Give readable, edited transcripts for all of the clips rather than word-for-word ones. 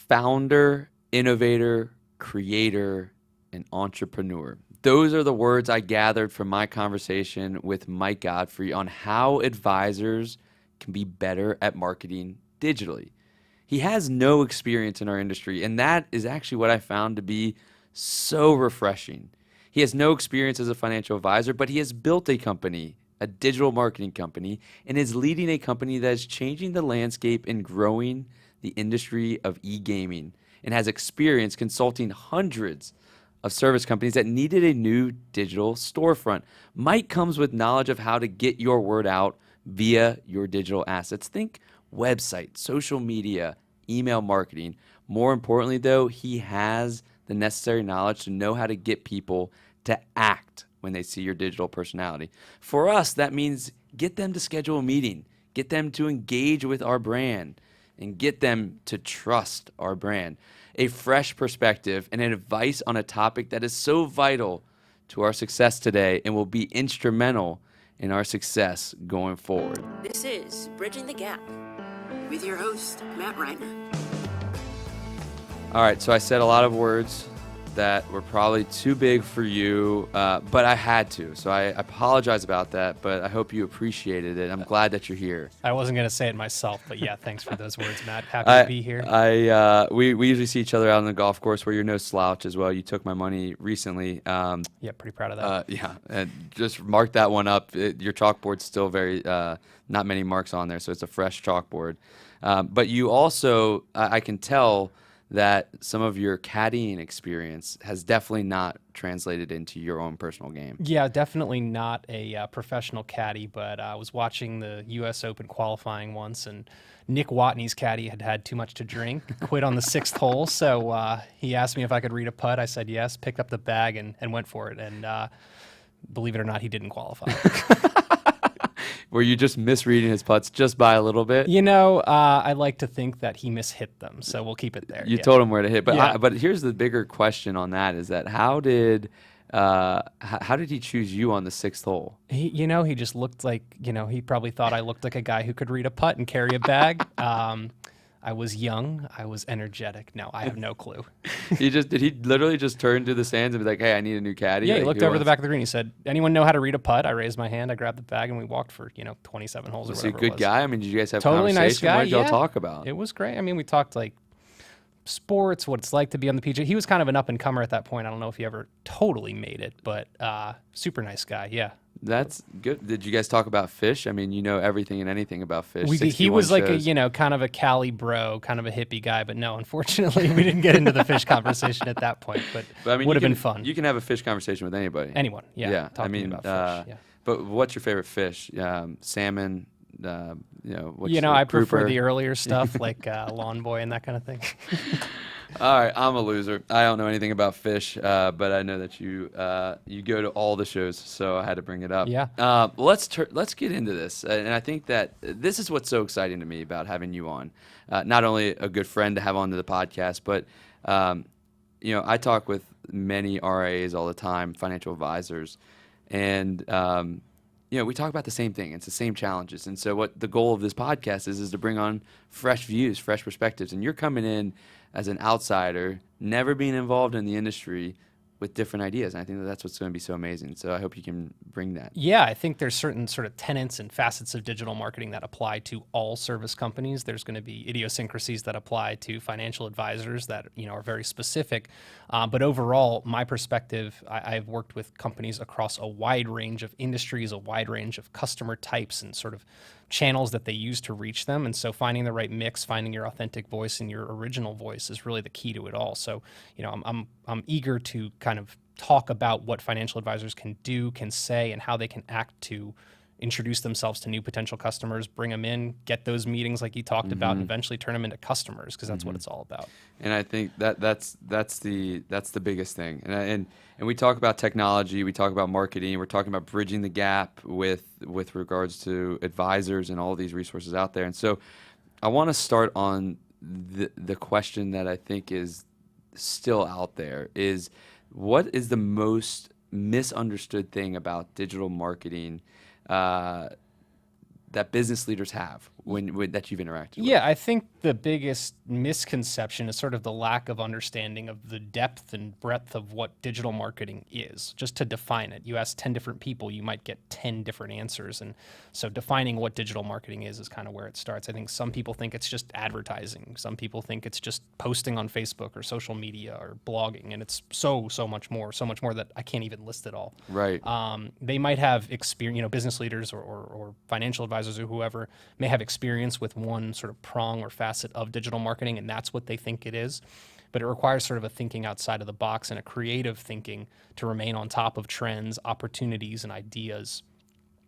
founder, innovator, creator, and entrepreneur. Those are the words I gathered from my conversation with Mike Gottfried on how advisors can be better at marketing digitally. He has no experience in our industry, and that is actually what I found to be so refreshing. He has no experience as a financial advisor, but he has built a company, a digital marketing company, and is leading a company that is changing the landscape and growing the industry of e-gaming, and has experience consulting hundreds of service companies that needed a new digital storefront. Mike comes with knowledge of how to get your word out via your digital assets. Think website, social media, email marketing. More importantly, though, he has the necessary knowledge to know how to get people to act when they see your digital personality. For us, that means get them to schedule a meeting, get them to engage with our brand, and get them to trust our brand. A fresh perspective and advice on a topic that is so vital to our success today and will be instrumental in our success going forward. This is Bridging the Gap with your host, Matt Reiner. All right, so I said a lot of words that were probably too big for you, but I had to. So I apologize about that, but I hope you appreciated it. I'm glad that you're here. I wasn't going to say it myself, but yeah, thanks for those words, Matt. Happy to be here. We usually see each other out on the golf course where you're no slouch as well. You took my money recently. Yeah, pretty proud of that. Yeah, and just mark that one up. Your chalkboard's still very, not many marks on there, so it's a fresh chalkboard. But you also, I can tell that some of your caddying experience has definitely not translated into your own personal game. Yeah, definitely not a professional caddy, but I was watching the U.S. Open qualifying once, and Nick Watney's caddy had too much to drink, quit on the sixth hole, so he asked me if I could read a putt. I said yes, picked up the bag, and went for it, and believe it or not, he didn't qualify. Were you just misreading his putts just by a little bit? You know, I like to think that he mishit them, so we'll keep it there. You told him where to hit, but Yeah. but here's the bigger question on that: is that how did he choose you on the sixth hole? He just looked like, he probably thought I looked like a guy who could read a putt and carry a bag. I was young. I was energetic. No, I have no clue. Did he literally just turn to the stands and be like, "Hey, I need a new caddy"? Yeah, he Like, looked who over the wants- back of the green. He said, "Anyone know how to read a putt?" I raised my hand. I grabbed the bag, and we walked for 27 holes or Was he a whatever. good guy? I mean, did you guys have Totally nice conversation? guy. What did y'all Yeah. talk about? It was great. I mean, we talked like sports, what it's like to be on the PGA. He was kind of an up and comer at that point. I don't know if he ever totally made it, but super nice guy. Yeah. That's good. Did you guys talk about fish? I mean, you know everything and anything about fish. He 61 was like shows. a kind of a Cali bro, kind of a hippie guy, but no, unfortunately, we didn't get into the fish conversation at that point. But I mean, would you have been can- fun. You can have a fish conversation with anybody. Anyone, yeah. Yeah, Talk I to me mean, about fish. Yeah. but what's your favorite fish? Salmon. What's I prefer grouper? the earlier stuff like Lawn Boy and that kind of thing. All right, I'm a loser. I don't know anything about fish, but I know that you go to all the shows, so I had to bring it up. Yeah. Let's get into this, and I think that this is what's so exciting to me about having you on. Not only a good friend to have onto the podcast, but I talk with many RIAs all the time, financial advisors, and we talk about the same thing. It's the same challenges. And so what the goal of this podcast is to bring on fresh views, fresh perspectives. And you're coming in as an outsider, never being involved in the industry, with different ideas. And I think that that's what's going to be so amazing. So I hope you can bring that. Yeah, I think there's certain sort of tenets and facets of digital marketing that apply to all service companies. There's going to be idiosyncrasies that apply to financial advisors that are very specific. But overall, my perspective, I've worked with companies across a wide range of industries, a wide range of customer types, and sort of channels that they use to reach them. And so finding the right mix, finding your authentic voice and your original voice is really the key to it all. So, I'm eager to kind of talk about what financial advisors can do, can say, and how they can act to introduce themselves to new potential customers, bring them in, get those meetings like you talked about, and eventually turn them into customers, because that's what it's all about. And I think that's the biggest thing. And we talk about technology, we talk about marketing, we're talking about bridging the gap with regards to advisors and all these resources out there. And so I want to start on the question that I think is still out there is, what is the most misunderstood thing about digital marketing that business leaders have? when that you've interacted with? Yeah, I think the biggest misconception is sort of the lack of understanding of the depth and breadth of what digital marketing is. Just to define it, you ask 10 different people, you might get 10 different answers. And so defining what digital marketing is kind of where it starts. I think some people think it's just advertising. Some people think it's just posting on Facebook or social media or blogging. And it's so much more that I can't even list it all. Right. They might have experience, business leaders or financial advisors or whoever may have experience with one sort of prong or facet of digital marketing, and that's what they think it is. But it requires sort of a thinking outside of the box and a creative thinking to remain on top of trends, opportunities, and ideas,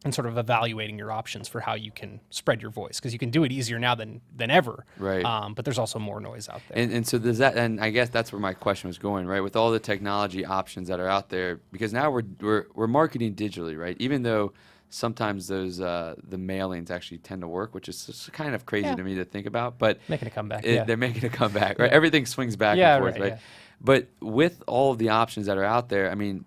and sort of evaluating your options for how you can spread your voice, because you can do it easier now than ever. Right. But there's also more noise out there. And so does that, and I guess that's where my question was going, right? With all the technology options that are out there, because now we're marketing digitally, right? Even though sometimes those the mailings actually tend to work, which is just kind of crazy to me to think about. But Making a comeback. they're making a comeback, right? Everything swings back and forth, right? Yeah. But with all of the options that are out there, I mean,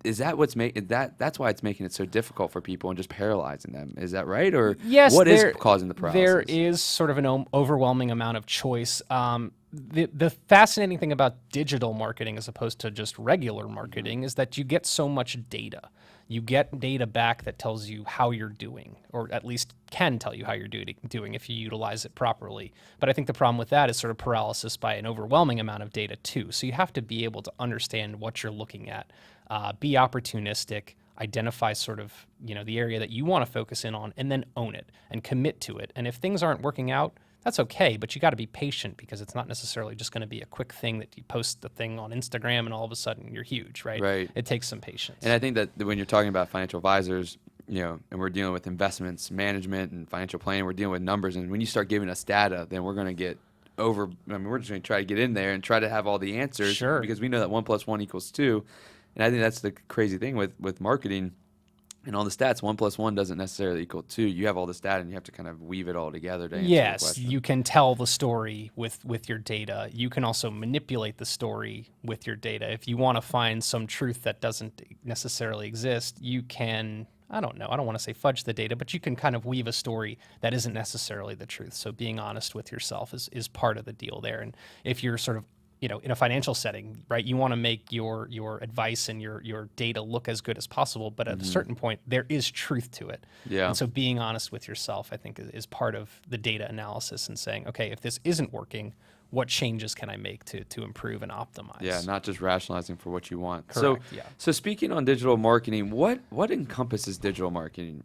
is that what's making that's why it's making it so difficult for people and just paralyzing them? Is that right, or Yes, what is causing the paralysis? There is sort of an overwhelming amount of choice. The fascinating thing about digital marketing as opposed to just regular marketing is that you get so much data. You get data back that tells you how you're doing, or at least can tell you how you're doing if you utilize it properly. But I think the problem with that is sort of paralysis by an overwhelming amount of data too. So you have to be able to understand what you're looking at, be opportunistic, identify sort of the area that you want to focus in on, and then own it and commit to it. And if things aren't working out, that's okay, but you got to be patient, because it's not necessarily just going to be a quick thing that you post the thing on Instagram and all of a sudden you're huge, right? Right. It takes some patience. And I think that when you're talking about financial advisors, and we're dealing with investments management and financial planning, we're dealing with numbers. And when you start giving us data, then we're going to get we're just going to try to get in there and try to have all the answers. Sure. Because we know that 1 + 1 = 2. And I think that's the crazy thing with marketing and all the stats. 1 + 1 doesn't necessarily equal 2. You have all this data, and you have to kind of weave it all together to answer the Yes, question. you can tell the story with your data. You can also manipulate the story with your data. If you want to find some truth that doesn't necessarily exist, you can, I don't want to say fudge the data, but you can kind of weave a story that isn't necessarily the truth. So being honest with yourself is part of the deal there. And if you're sort of in a financial setting, right, you want to make your advice and your data look as good as possible, but at a certain point, there is truth to it. Yeah. And so being honest with yourself, I think, is part of the data analysis and saying, okay, if this isn't working, what changes can I make to improve and optimize? Yeah, not just rationalizing for what you want. Correct, yeah. So speaking on digital marketing, what encompasses digital marketing?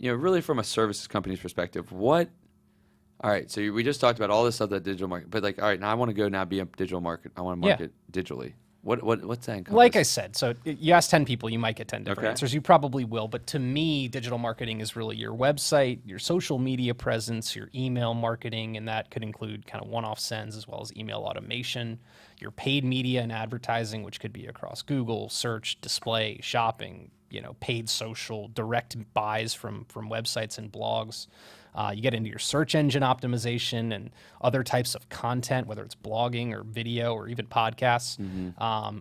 Really from a services company's perspective, all right, so we just talked about all this stuff that digital market, but all right, now I want to go be a digital market. I want to market digitally. What's that encompass? Like I said, so you ask 10 people, you might get 10 different Okay. answers. You probably will, but to me, digital marketing is really your website, your social media presence, your email marketing, and that could include kind of one-off sends as well as email automation, your paid media and advertising, which could be across Google, search, display, shopping, paid social, direct buys from websites and blogs. You get into your search engine optimization and other types of content, whether it's blogging or video or even podcasts.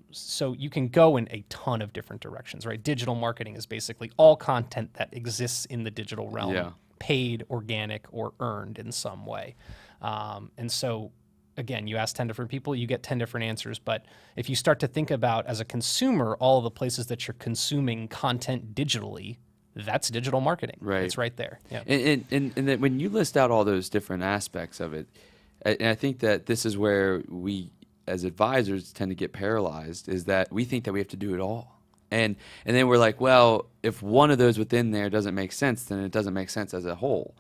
So you can go in a ton of different directions, right? Digital marketing is basically all content that exists in the digital realm, paid, organic, or earned in some way. And so, again, you ask 10 different people, you get 10 different answers. But if you start to think about, as a consumer, all of the places that you're consuming content digitally, that's digital marketing. Right. It's right there. Yeah. And then when you list out all those different aspects of it, and I think that this is where we, as advisors, tend to get paralyzed, is that we think that we have to do it all. And then we're like, well, if one of those within there doesn't make sense, then it doesn't make sense as a whole.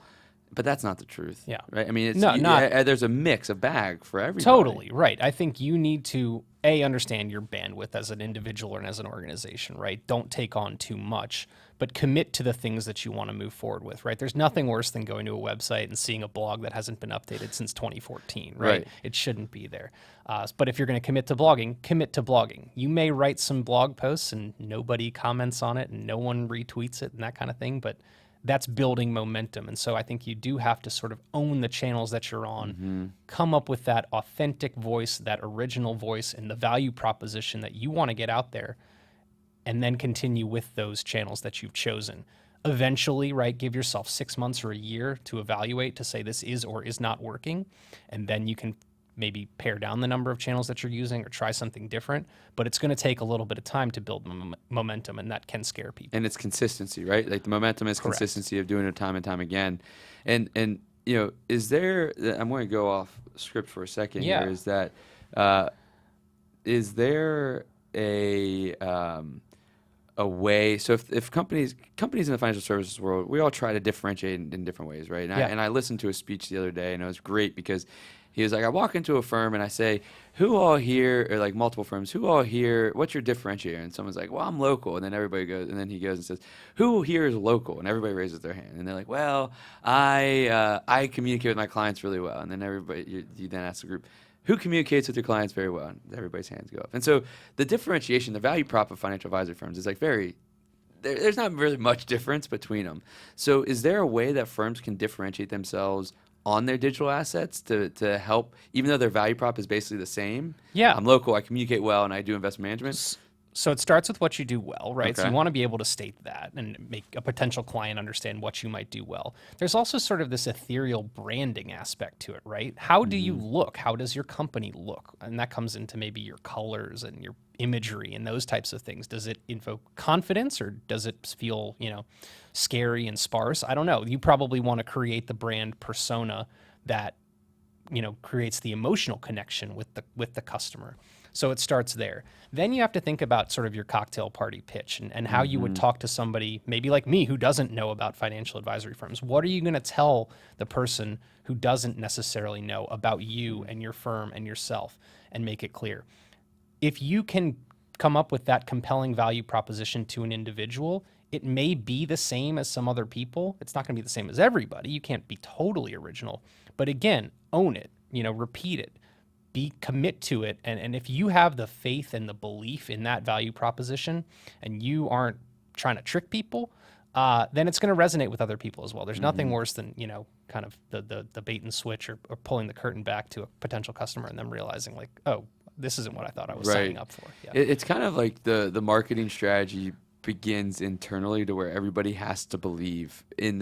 But that's not the truth. Yeah. Right? I mean, it's not there's a mix, a bag for everybody. Totally, right. I think you need to, understand your bandwidth as an individual and as an organization, right? Don't take on too much, but commit to the things that you want to move forward with, right? There's nothing worse than going to a website and seeing a blog that hasn't been updated since 2014, right? Right. It shouldn't be there. But if you're going to commit to blogging, commit to blogging. You may write some blog posts and nobody comments on it and no one retweets it and that kind of thing, but that's building momentum. And so I think you do have to sort of own the channels that you're on, come up with that authentic voice, that original voice, and the value proposition that you want to get out there, and then continue with those channels that you've chosen. Eventually, right, give yourself 6 months or a year to evaluate to say this is or is not working. And then you can maybe pare down the number of channels that you're using or try something different. But it's going to take a little bit of time to build momentum, and that can scare people. And it's consistency, right? Like the momentum is Correct. consistency of doing it time and time again. And is there? I'm going to go off script for a second Yeah. here. Is that is there a way? So if companies in the financial services world, we all try to differentiate in different ways, right? And I listened to a speech the other day, and it was great because he was like, I walk into a firm and I say, who all here, or like multiple firms, who all here, what's your differentiator? And someone's like, well, I'm local. And then everybody goes, and then he goes and says, who here is local? And everybody raises their hand. And they're like, well, I communicate with my clients really well. And then you then ask the group, who communicates with your clients very well? And everybody's hands go up. And so the differentiation, the value prop of financial advisory firms is like there's not really much difference between them. So is there a way that firms can differentiate themselves on their digital assets to help, even though their value prop is basically the same? Yeah. I'm local, I communicate well, and I do investment management. So it starts with what you do well, right? So Okay. you want to be able to state that and make a potential client understand what you might do well. There's also sort of this ethereal branding aspect to it, right? How do you look? How does your company look? And that comes into maybe your colors and your imagery and those types of things. Does it invoke confidence, or does it feel, scary and sparse? I don't know. You probably want to create the brand persona that creates the emotional connection with the customer. So it starts there. Then you have to think about sort of your cocktail party pitch and how you would talk to somebody maybe like me who doesn't know about financial advisory firms. What are you going to tell the person who doesn't necessarily know about you and your firm and yourself, and make it clear? If you can come up with that compelling value proposition to an individual, it may be the same as some other people. It's not going to be the same as everybody. You can't be totally original. But again, own it, repeat it. Commit to it. And if you have the faith and the belief in that value proposition and you aren't trying to trick people, then it's going to resonate with other people as well. There's nothing worse than, kind of the bait and switch or pulling the curtain back to a potential customer and them realizing like, oh, this isn't what I thought I was signing up for. Yeah. It's kind of like the marketing strategy begins internally to where everybody has to believe in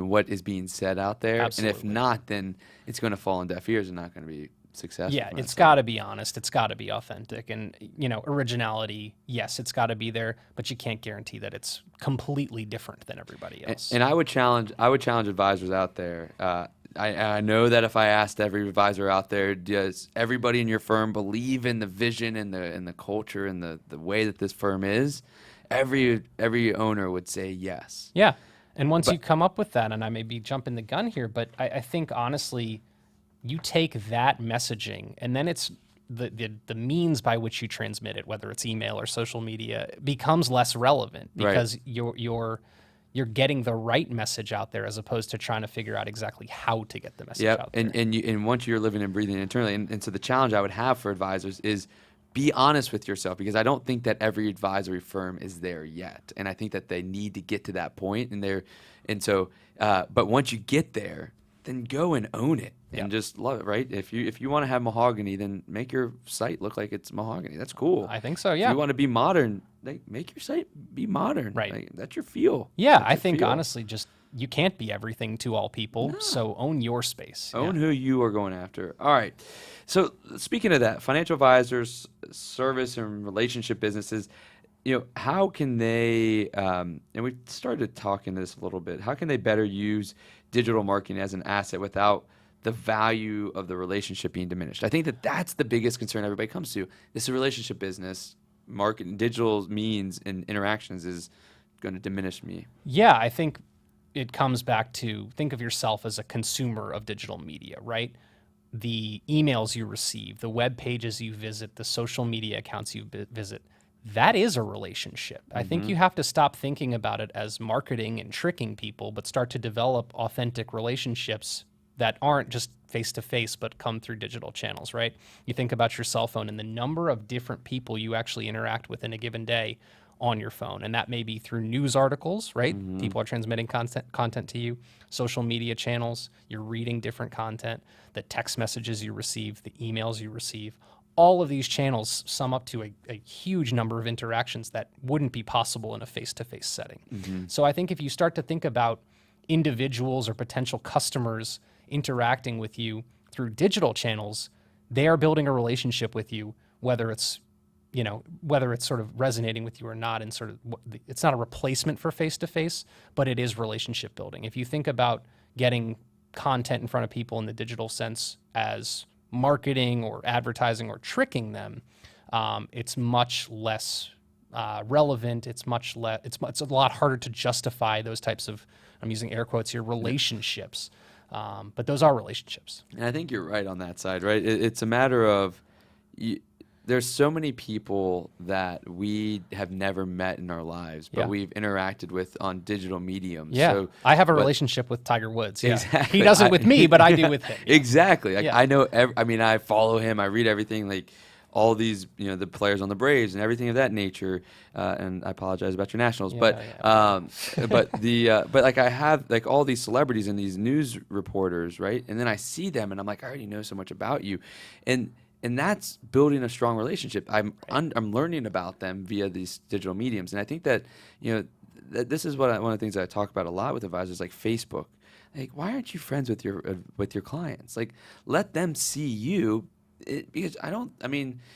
what is being said out there. Absolutely. And if not, then it's going to fall on deaf ears and not going to be successful. Yeah, it's got to be honest. It's got to be authentic. And, originality, yes, it's got to be there, but you can't guarantee that it's completely different than everybody else. And I would challenge advisors out there. I know that if I asked every advisor out there, does everybody in your firm believe in the vision and the culture and the way that this firm is? Every owner would say yes. Yeah. And once you come up with that, and I may be jumping the gun here, but I think honestly, you take that messaging and then it's the means by which you transmit it, whether it's email or social media, becomes less relevant because you're getting the right message out there as opposed to trying to figure out exactly how to get the message out there. And once you're living and breathing internally, and so the challenge I would have for advisors is be honest with yourself, because I don't think that every advisory firm is there yet, and I think that they need to get to that point. But once you get there, then go and own it and just love it, right? If you want to have mahogany, then make your site look like it's mahogany. That's cool. I think so, yeah. If you want to be modern, make your site be modern. Right. Like, that's your feel. Yeah, That's I your think feel. honestly, just you can't be everything to all people, so own your space. Own who you are going after. All right. So speaking of that, financial advisors, service and relationship businesses, how can they, and we started talking this a little bit, how can they better use digital marketing as an asset without the value of the relationship being diminished? I think that's the biggest concern everybody comes to. This is a relationship business. Marketing, digital means and interactions is going to diminish me. Yeah, I think it comes back to think of yourself as a consumer of digital media, right? The emails you receive, the web pages you visit, the social media accounts you visit, that is a relationship. I think you have to stop thinking about it as marketing and tricking people, but start to develop authentic relationships that aren't just face-to-face, but come through digital channels, right? You think about your cell phone and the number of different people you actually interact with in a given day on your phone. And that may be through news articles, right? People are transmitting content to you, social media channels, you're reading different content, the text messages you receive, the emails you receive. all of these channels sum up to a huge number of interactions that wouldn't be possible in a face-to-face setting. So I think if you start to think about individuals or potential customers interacting with you through digital channels, they are building a relationship with you, whether it's sort of resonating with you or not, and sort of it's not a replacement for face-to-face, but it is relationship building. If you think about getting content in front of people in the digital sense as marketing or advertising or tricking them, it's much less relevant. It's a lot harder to justify those types of, I'm using air quotes here, relationships. But those are relationships. And I think you're right on that side, right? It's a matter of there's so many people that we have never met in our lives, but we've interacted with on digital mediums. Yeah, So, I have a relationship with Tiger Woods. Yeah. Exactly. He doesn't with me, but I do with him. Exactly. Like, Yeah. I know. I follow him. I read everything. Like all these, the players on the Braves and everything of that nature. And I apologize about your Nationals, but like I have like all these celebrities and these news reporters, right? And then I see them, and I'm like, I already know so much about you, and that's building a strong relationship. I'm learning about them via these digital mediums, and I think that that this is one of the things that I talk about a lot with advisors, like Facebook. Like, why aren't you friends with your clients? Like, let them see you, because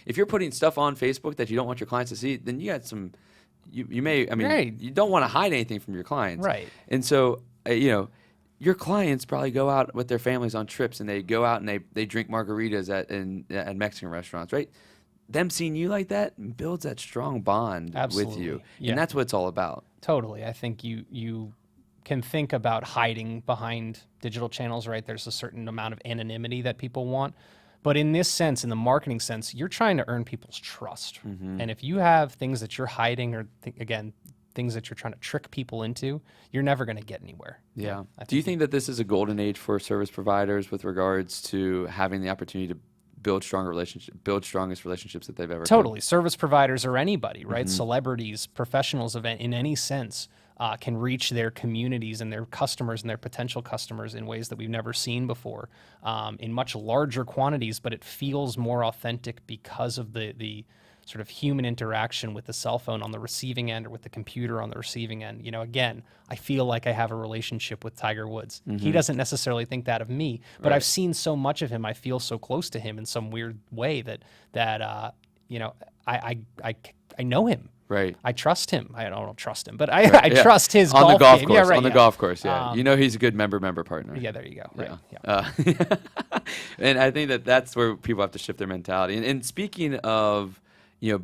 if you're putting stuff on Facebook that you don't want your clients to see, then you got some. You may Right. you don't want to hide anything from your clients, Right. And so your clients probably go out with their families on trips, and they go out and they drink margaritas at Mexican restaurants, right? Them seeing you like that builds that strong bond with you, Yeah. and that's what it's all about. Totally. I think you can think about hiding behind digital channels, right? There's a certain amount of anonymity that people want. But in this sense, in the marketing sense, you're trying to earn people's trust. And if you have things that you're hiding, or things that you're trying to trick people into, you're never going to get anywhere. Yeah. Do you think that this is a golden age for service providers with regards to having the opportunity to build strongest relationships that they've ever Totally. Service providers or anybody, right? Celebrities, professionals in any sense can reach their communities and their customers and their potential customers in ways that we've never seen before, in much larger quantities, but it feels more authentic because of the sort of human interaction with the cell phone on the receiving end or with the computer on the receiving end. Again, I feel like I have a relationship with Tiger Woods. He doesn't necessarily think that of me, but Right. I've seen so much of him. I feel so close to him in some weird way that I know him. Right. I trust him. I don't trust him, but I trust his on golf the golf game. course. Yeah, right, on the yeah. golf course, yeah. He's a good member partner. Yeah, there you go. Right. Yeah. Yeah. And I think that's where people have to shift their mentality. And speaking of,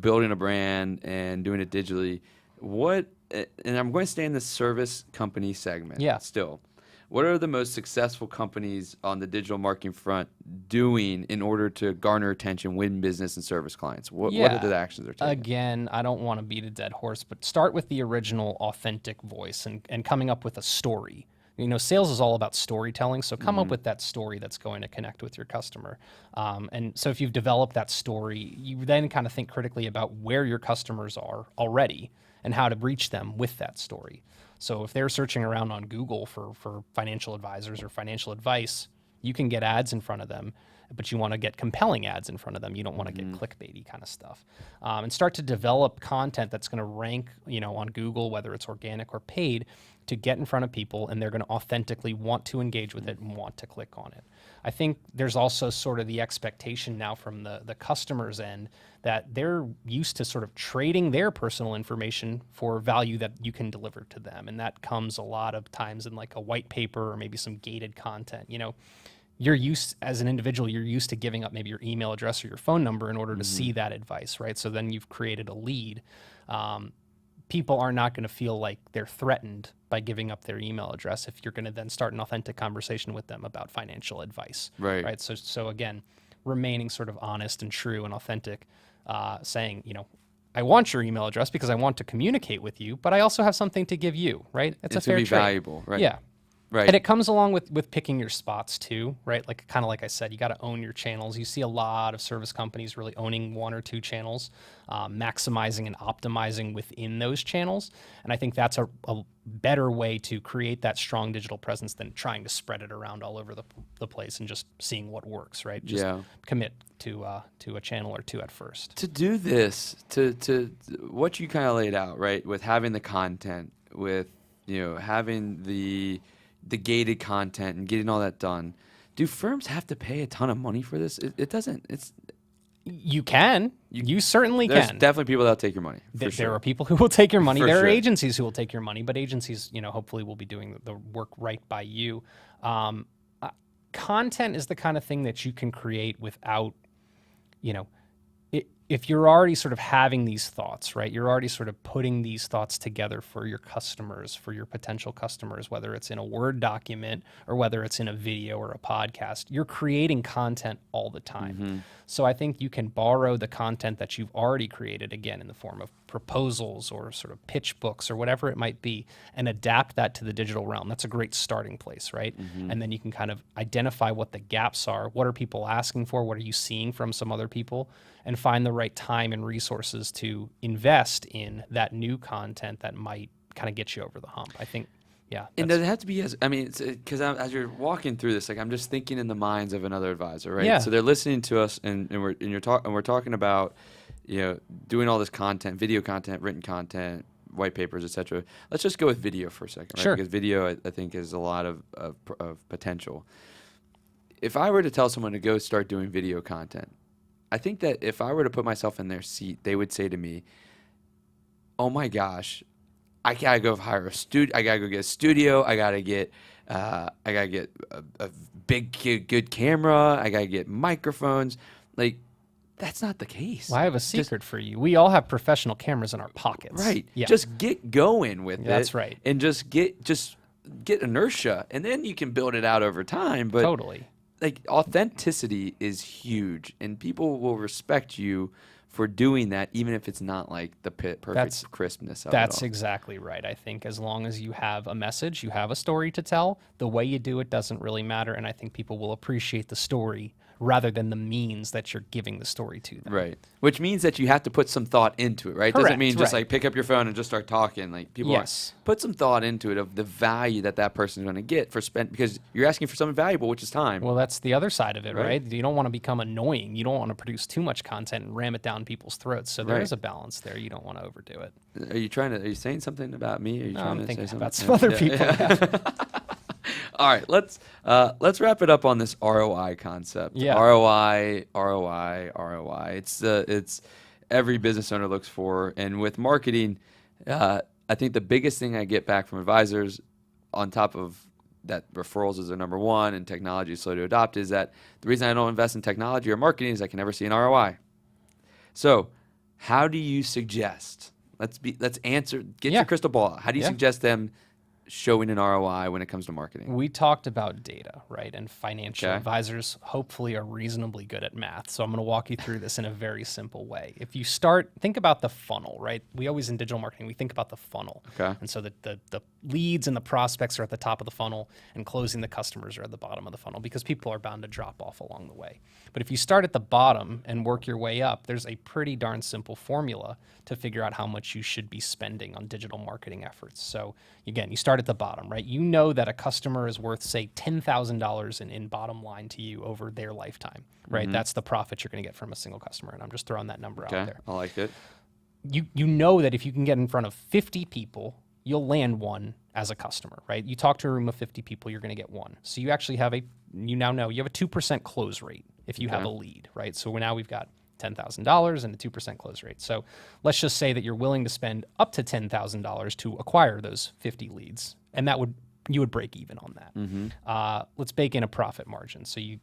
building a brand and doing it digitally, and I'm going to stay in the service company segment. Yeah. Still, what are the most successful companies on the digital marketing front doing in order to garner attention, win business, and service clients? What are the actions they're taking? Again, I don't want to beat a dead horse, but start with the original authentic voice and coming up with a story. Sales is all about storytelling, so come up with that story that's going to connect with your customer. And so if you've developed that story, you then kind of think critically about where your customers are already and how to reach them with that story. So if they're searching around on Google for financial advisors or financial advice, you can get ads in front of them, but you want to get compelling ads in front of them. You don't want to get clickbaity kind of stuff. And start to develop content that's going to rank, on Google, whether it's organic or paid, to get in front of people, and they're going to authentically want to engage with it and want to click on it. I think there's also sort of the expectation now from the customer's end that they're used to sort of trading their personal information for value that you can deliver to them. And that comes a lot of times in like a white paper or maybe some gated content. You're used, as an individual, you're used to giving up maybe your email address or your phone number in order to see that advice, right? So then you've created a lead. People are not going to feel like they're threatened by giving up their email address if you're going to then start an authentic conversation with them about financial advice. Right. So again, remaining sort of honest and true and authentic, saying, I want your email address because I want to communicate with you, but I also have something to give you, right? It's a fair to be trade. valuable, right? Yeah. Right. And it comes along with picking your spots too, right? Like kind of like I said, you got to own your channels. You see a lot of service companies really owning one or two channels, maximizing and optimizing within those channels. And I think that's a better way to create that strong digital presence than trying to spread it around all over the place and just seeing what works, right? Just commit to a channel or two at first. To do this, to what you kind of laid out, right? With having the content, with having the gated content and getting all that done, do firms have to pay a ton of money for this? It doesn't. You can. You certainly There's can. definitely people that'll take your money. For sure. There are people who will take your money. For There are sure. agencies who will take your money, but agencies, hopefully will be doing the work right by you. Content is the kind of thing that you can create without, if you're already sort of having these thoughts, right? You're already sort of putting these thoughts together for your customers, for your potential customers, whether it's in a Word document or whether it's in a video or a podcast. You're creating content all the time. So I think you can borrow the content that you've already created, again, in the form of proposals or sort of pitch books or whatever it might be, and adapt that to the digital realm. That's a great starting place, right? And then you can kind of identify what the gaps are. What are people asking for? What are you seeing from some other people? And find the right time and resources to invest in that new content that might kind of get you over the hump. I think, yeah. And does it have to be because as you're walking through this, like I'm just thinking in the minds of another advisor, right? Yeah. So they're listening to us, and we're talking about, doing all this content, video content, written content, white papers, etc. Let's just go with video for a second, right? Sure. Because video, I think, is a lot of potential. If I were to tell someone to go start doing video content, I think that if I were to put myself in their seat, they would say to me, "Oh my gosh, I gotta go hire a studio. I gotta go get a studio. I gotta get a big good camera. I gotta get microphones." Like, that's not the case. Well, I have a secret for you. We all have professional cameras in our pockets. Right. Yeah. Just get going with it. That's right. And just get inertia, and then you can build it out over time. But Totally. like, authenticity is huge, and people will respect you for doing that, even if it's not like the perfect crispness of it all. That's exactly right. I think as long as you have a message, you have a story to tell, the way you do it doesn't really matter. And I think people will appreciate the story rather than the means that you're giving the story to them. Right. Which means that you have to put some thought into it, right? Correct, Doesn't mean just right. like pick up your phone and just start talking. Like, people Yes. put some thought into it of the value that person is going to get because you're asking for something valuable, which is time. Well, that's the other side of it, Right. right? You don't want to become annoying. You don't want to produce too much content and ram it down people's throats. So there Right. is a balance there. You don't want to overdo it. Are you saying something about me? Are you No, trying I'm to thinking say about something? some other people. Yeah. All right, let's wrap it up on this ROI concept. Yeah. ROI. It's every business owner looks for, and with marketing, I think the biggest thing I get back from advisors, on top of that referrals is their number one and technology is slow to adopt, is that the reason I don't invest in technology or marketing is I can never see an ROI. So, how do you suggest? Let's answer. Get Yeah. your crystal ball out. How do you Yeah. suggest them showing an ROI when it comes to marketing? We talked about data, right? And financial Okay. advisors hopefully are reasonably good at math. So I'm going to walk you through this in a very simple way. If you think about the funnel, right? We always in digital marketing, we think about the funnel. Okay. And so the leads and the prospects are at the top of the funnel and closing the customers are at the bottom of the funnel because people are bound to drop off along the way. But if you start at the bottom and work your way up, there's a pretty darn simple formula to figure out how much you should be spending on digital marketing efforts. So again, you start at the bottom, right? You know that a customer is worth, say, $10,000 in bottom line to you over their lifetime, right? Mm-hmm. That's the profit you're going to get from a single customer. And I'm just throwing that number out Okay, there. I like it. You know that if you can get in front of 50 people, you'll land one as a customer, right? You talk to a room of 50 people, you're going to get one. So you actually have you have a 2% close rate if you have a lead, right? So now we've got $10,000 and a 2% close rate. So let's just say that you're willing to spend up to $10,000 to acquire those 50 leads, and you would break even on that. Mm-hmm. Let's bake in a profit margin. So you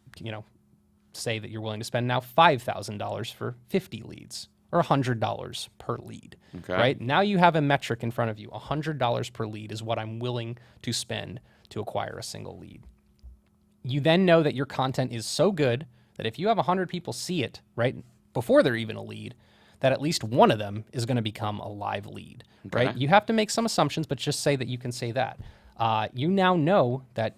say that you're willing to spend now $5,000 for 50 leads, or $100 per lead, Okay. right? Now you have a metric in front of you. $100 per lead is what I'm willing to spend to acquire a single lead. You then know that your content is so good that if you have 100 people see it, right, before they're even a lead, that at least one of them is going to become a live lead, Okay. right? You have to make some assumptions, but just say that you can say that. you now know that,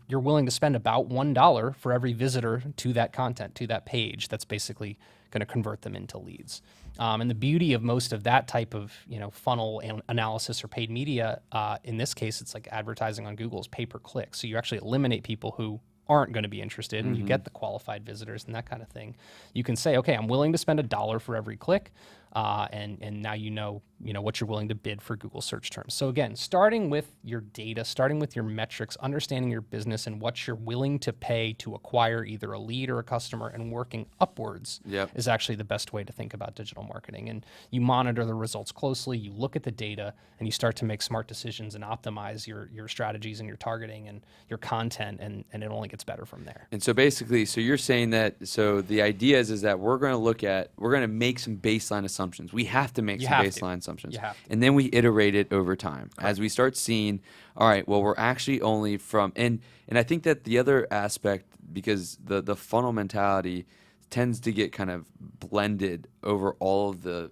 you're willing to spend about $1 for every visitor to that content, to that page. That's basically going to convert them into leads. And the beauty of most of that type of funnel analysis or paid media, in this case, it's like advertising on Google is pay-per-click. So you actually eliminate people who aren't going to be interested, and you get the qualified visitors and that kind of thing. You can say, okay, I'm willing to spend $1 for every click, and now you know what you're willing to bid for Google search terms. So again, starting with your data, starting with your metrics, understanding your business and what you're willing to pay to acquire either a lead or a customer, and working upwards is actually the best way to think about digital marketing. And you monitor the results closely, you look at the data, and you start to make smart decisions and optimize your strategies and your targeting and your content, and it only gets better from there. And so basically, so you're saying that, so the idea is that we're going to make some baseline assumptions. We have to make some baseline assumptions. You have to. And then we iterate it over time. Correct. As we start seeing, all right, well, we're actually only from, and I think that the other aspect, because the funnel mentality tends to get kind of blended over all of the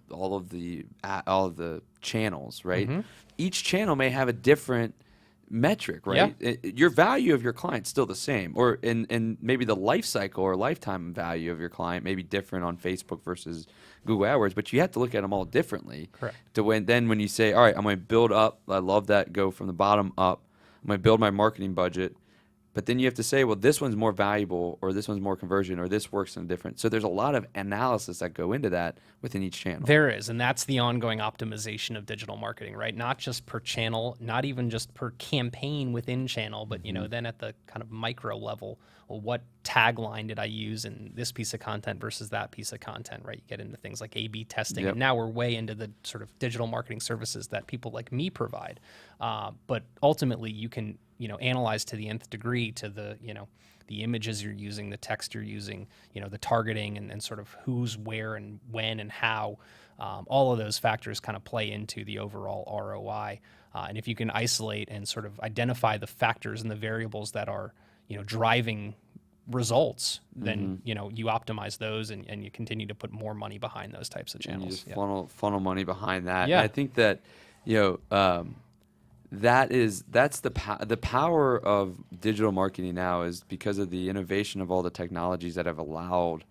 channels, right? Mm-hmm. Each channel may have a different metric, right? Yeah. Your value of your client's still the same, or and maybe the life cycle or lifetime value of your client may be different on Facebook versus Google AdWords, but you have to look at them all differently. Correct. When you say, all right, I'm going to build up, I love that, go from the bottom up, I'm going to build my marketing budget, but then you have to say, well, this one's more valuable, or this one's more conversion, or this works in a different. So there's a lot of analysis that go into that within each channel. There is, and that's the ongoing optimization of digital marketing, right? Not just per channel, not even just per campaign within channel, but then at the kind of micro level, well, what tagline did I use in this piece of content versus that piece of content, right? You get into things like A/B testing, and now we're way into the sort of digital marketing services that people like me provide. But ultimately, you can analyze to the nth degree to the the images you're using, the text you're using, the targeting, and sort of who's, where, and when, and how. All of those factors kind of play into the overall ROI. And if you can isolate and sort of identify the factors and the variables that are driving results, then you optimize those, and you continue to put more money behind those types of channels. And you just funnel money behind that. Yeah. And I think that that's the power of digital marketing now, is because of the innovation of all the technologies that have allowed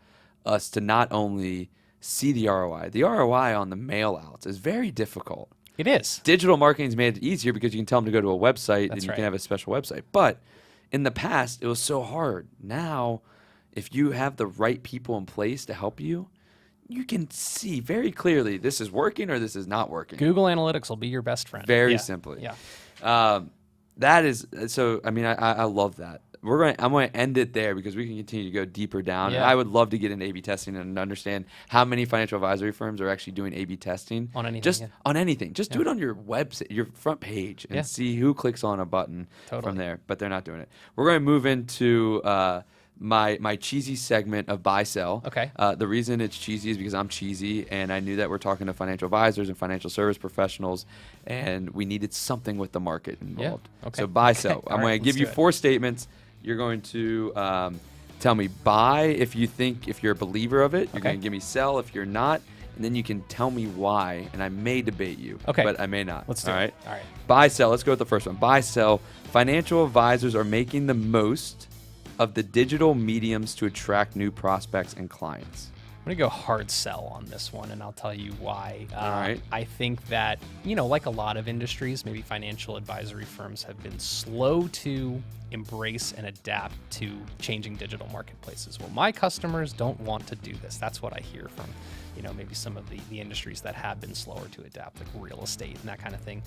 us to not only see the ROI. The ROI on the mail outs is very difficult. It is. Digital marketing's made it easier because you can tell them to go to a website and you can have a special website. But in the past, it was so hard. Now, if you have the right people in place to help you, you can see very clearly this is working or this is not working. Google Analytics will be your best friend. Very simply. Yeah. That is so. I mean, I love that. I'm going to end it there because we can continue to go deeper down. Yeah. And I would love to get into A/B testing and understand how many financial advisory firms are actually doing A/B testing on anything. On anything. Just do it on your website, your front page, and see who clicks on a button from there. But they're not doing it. We're going to move into my cheesy segment of buy sell. Okay. The reason it's cheesy is because I'm cheesy, and I knew that we're talking to financial advisors and financial service professionals, and we needed something with the market involved. Yeah. Okay. So buy sell. I'm going to give you 4 statements. You're going to tell me buy if you're a believer of it. You're going to give me sell if you're not, and then you can tell me why, and I may debate you, but I may not. Let's do it. All right. Buy sell. Let's go with the first one. Buy sell. Financial advisors are making the most of the digital mediums to attract new prospects and clients. I'm going to go hard sell on this one, and I'll tell you why. All right. I think that, like a lot of industries, maybe financial advisory firms have been slow to embrace and adapt to changing digital marketplaces. Well, my customers don't want to do this. That's what I hear from, maybe some of the industries that have been slower to adapt, like real estate and that kind of thing.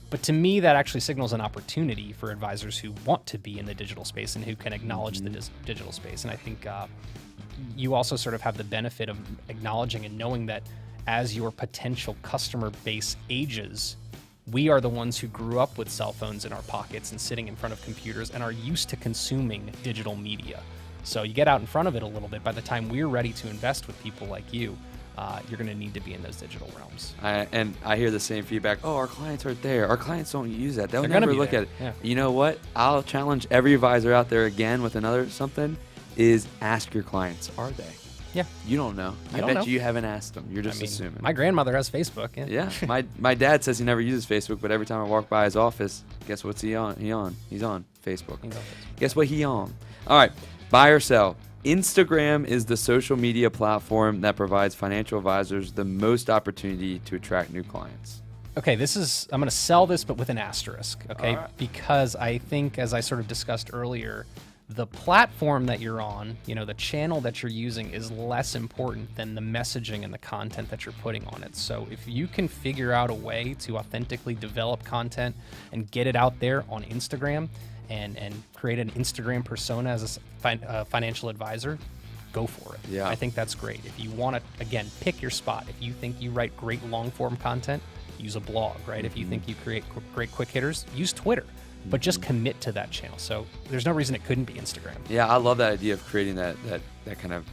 But to me, that actually signals an opportunity for advisors who want to be in the digital space and who can acknowledge the digital space. And I think you also sort of have the benefit of acknowledging and knowing that as your potential customer base ages, we are the ones who grew up with cell phones in our pockets and sitting in front of computers and are used to consuming digital media. So you get out in front of it a little bit. By the time we're ready to invest with people like you, you're going to need to be in those digital realms. And I hear the same feedback. Oh, our clients aren't there. Our clients don't use that. They'll They're never gonna be look there. at it. Yeah. You know what? I'll challenge every advisor out there again with another something is ask your clients, are they? Yeah. You don't know. I don't bet know. you haven't asked them. You're just I mean, assuming. my grandmother has Facebook. Yeah, my dad says he never uses Facebook, but every time I walk by his office, guess what's he on? He's on Facebook. He's on Facebook. Guess what he on? All right, buy or sell. Instagram is the social media platform that provides financial advisors the most opportunity to attract new clients. Okay, I'm going to sell this, but with an asterisk, okay? All right. Because I think, as I sort of discussed earlier, the platform that you're on, the channel that you're using is less important than the messaging and the content that you're putting on it. So if you can figure out a way to authentically develop content and get it out there on Instagram and create an Instagram persona as a financial advisor, go for it. Yeah. I think that's great. If you want to, again, pick your spot. If you think you write great long-form content, use a blog, right? If you think you create great quick hitters, use Twitter. But just commit to that channel. So there's no reason it couldn't be Instagram. Yeah, I love that idea of creating that kind of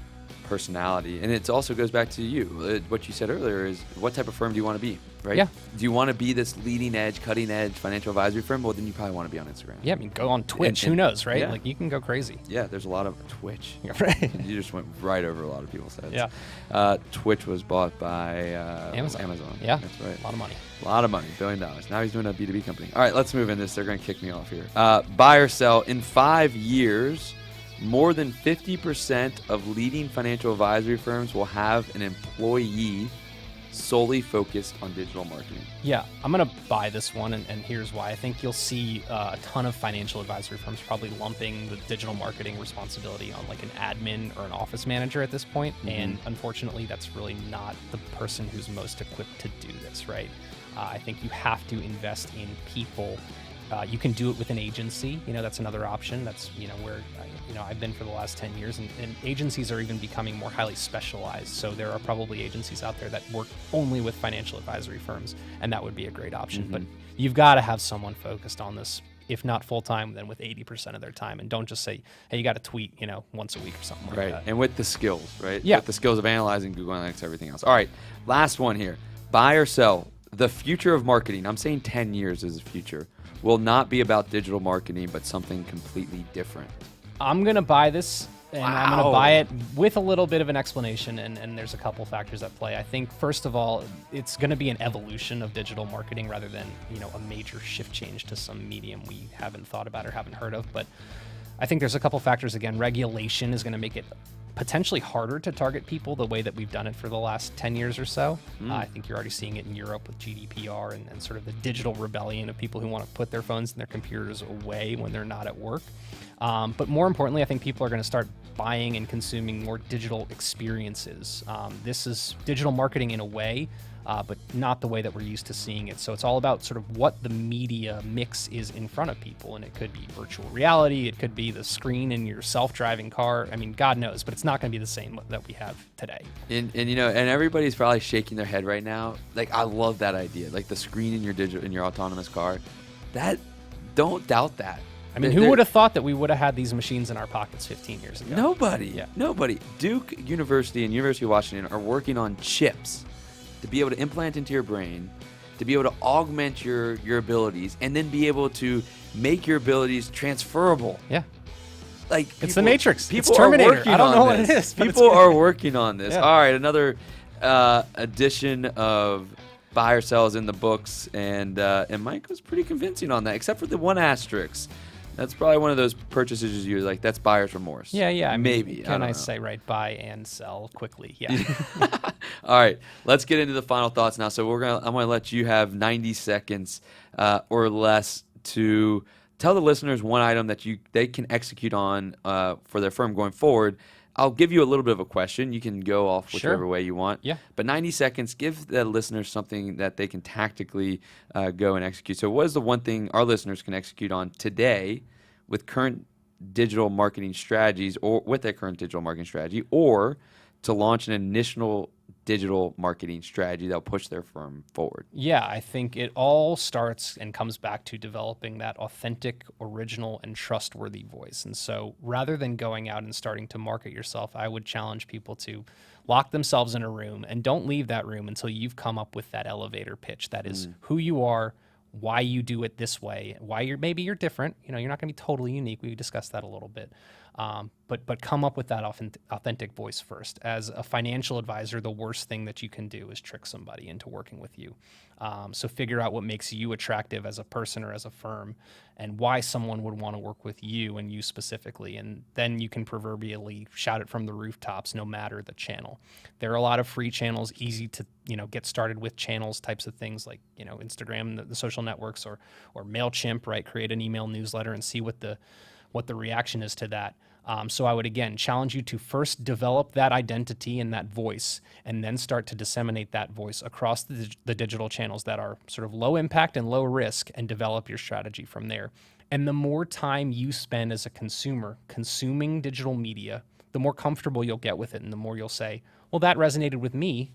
personality. And it also goes back to you. What you said earlier is, what type of firm do you want to be, right? Yeah. Do you want to be this leading edge, cutting edge financial advisory firm? Well, then you probably want to be on Instagram. Yeah, I mean, go on Twitch. And who knows, right? yeah. Like, you can go crazy. Yeah, there's a lot of Twitch. Right. You just went right over a lot of people's heads. Yeah. Twitch was bought by Amazon. Yeah, That's right. A lot of money. A lot of money, $1 billion. Now he's doing a B2B company. All right, let's move in this. They're going to kick me off here. Buy or sell. In 5 years, more than 50% of leading financial advisory firms will have an employee solely focused on digital marketing. Yeah, I'm going to buy this one, and here's why. I think you'll see a ton of financial advisory firms probably lumping the digital marketing responsibility on like an admin or an office manager at this point. And unfortunately, that's really not the person who's most equipped to do this, right? I think you have to invest in people. You can do it with an agency. That's another option. That's, where, I've been for the last 10 years, and agencies are even becoming more highly specialized. So there are probably agencies out there that work only with financial advisory firms, and that would be a great option. But you've got to have someone focused on this, if not full time, then with 80% of their time. And don't just say, hey, you got to tweet, once a week or something like that. And with the skills, right? Yeah. With the skills of analyzing Google Analytics, everything else. All right, last one here. Buy or sell. The future of marketing, I'm saying 10 years is the future, will not be about digital marketing, but something completely different. I'm going to buy this, and I'm going to buy it with a little bit of an explanation, and there's a couple factors at play. I think, first of all, it's going to be an evolution of digital marketing rather than, a major shift change to some medium we haven't thought about or haven't heard of. But I think there's a couple factors. Again, regulation is going to make it potentially harder to target people the way that we've done it for the last 10 years or so. I think you're already seeing it in Europe with GDPR and sort of the digital rebellion of people who want to put their phones and their computers away when they're not at work. But more importantly, I think people are going to start buying and consuming more digital experiences. This is digital marketing in a way, but not the way that we're used to seeing it. So it's all about sort of what the media mix is in front of people. And it could be virtual reality. It could be the screen in your self-driving car. I mean, God knows, but it's not going to be the same that we have today. And everybody's probably shaking their head right now. Like, I love that idea. Like the screen in your autonomous car. Don't doubt that. I mean, who would have thought that we would have had these machines in our pockets 15 years ago? Nobody. Yeah. Nobody. Duke University and University of Washington are working on chips to be able to implant into your brain, to be able to augment your abilities, and then be able to make your abilities transferable. Yeah. Like it's the Matrix. People it's Terminator. Are working I don't know on what this. it is. People are working on this. Yeah. All right, another edition of Buy or Sell is in the books, and Mike was pretty convincing on that, except for the one asterisk. That's probably one of those purchases you're like, that's buyer's remorse. Yeah. I mean, maybe. Can I say, right, buy and sell quickly? Yeah. All right, let's get into the final thoughts now. So I'm gonna let you have 90 seconds or less to tell the listeners one item that they can execute on for their firm going forward. I'll give you a little bit of a question. You can go off whichever way you want. Yeah. But 90 seconds, give the listeners something that they can tactically go and execute. So what is the one thing our listeners can execute on today with current digital marketing strategies, or with their current digital marketing strategy, or to launch an initial digital marketing strategy that will push their firm forward? Yeah, I think it all starts and comes back to developing that authentic, original, and trustworthy voice. And so rather than going out and starting to market yourself, I would challenge people to lock themselves in a room and don't leave that room until you've come up with that elevator pitch. That is who you are, why you do it this way, why you're different. You're not going to be totally unique. We discussed that a little bit. But come up with that authentic voice first. As a financial advisor, the worst thing that you can do is trick somebody into working with you. So figure out what makes you attractive as a person or as a firm, and why someone would want to work with you and you specifically. And then you can proverbially shout it from the rooftops, no matter the channel. There are a lot of free channels, easy to get started with channels, types of things like Instagram, the social networks, or MailChimp, right? Create an email newsletter and see what the reaction is to that. So I would, again, challenge you to first develop that identity and that voice, and then start to disseminate that voice across the digital channels that are sort of low impact and low risk, and develop your strategy from there. And the more time you spend as a consumer consuming digital media, the more comfortable you'll get with it, and the more you'll say, well, that resonated with me,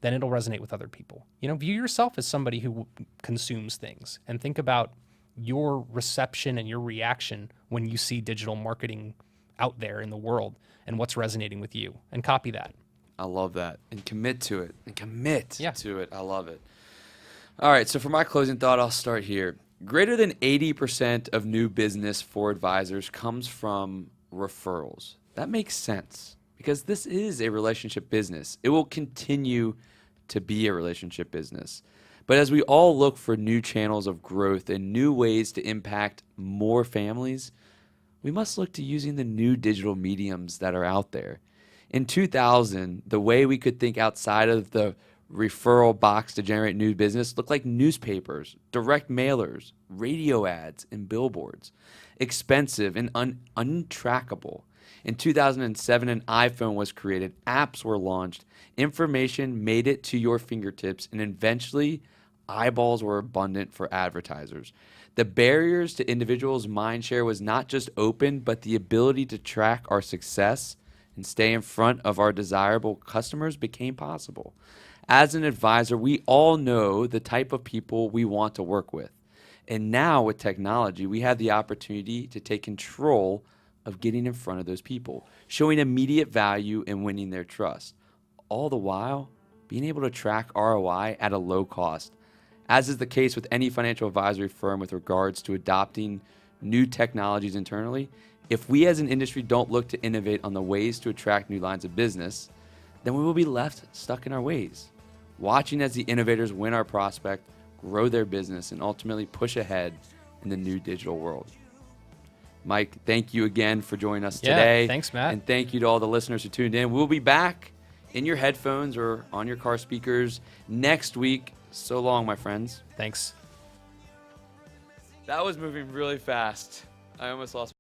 then it'll resonate with other people. View yourself as somebody who consumes things, and think about your reception and your reaction when you see digital marketing out there in the world and what's resonating with you, and copy that. I love that. And commit to it. Yeah. To it. I love it. All right. So for my closing thought, I'll start here. Greater than 80% of new business for advisors comes from referrals. That makes sense because this is a relationship business. It will continue to be a relationship business. But as we all look for new channels of growth and new ways to impact more families, we must look to using the new digital mediums that are out there. In 2000, the way we could think outside of the referral box to generate new business looked like newspapers, direct mailers, radio ads, and billboards. Expensive and untrackable. In 2007, an iPhone was created, apps were launched, information made it to your fingertips, and eventually eyeballs were abundant for advertisers. The barriers to individuals' mindshare was not just open, but the ability to track our success and stay in front of our desirable customers became possible. As an advisor, we all know the type of people we want to work with. And now with technology, we have the opportunity to take control of getting in front of those people, showing immediate value and winning their trust. All the while, being able to track ROI at a low cost. As is the case with any financial advisory firm with regards to adopting new technologies internally, if we as an industry don't look to innovate on the ways to attract new lines of business, then we will be left stuck in our ways, watching as the innovators win our prospect, grow their business, and ultimately push ahead in the new digital world. Mike, thank you again for joining us today. Yeah, thanks, Matt. And thank you to all the listeners who tuned in. We'll be back in your headphones or on your car speakers next week. So long, my friends. Thanks. That was moving really fast. I almost lost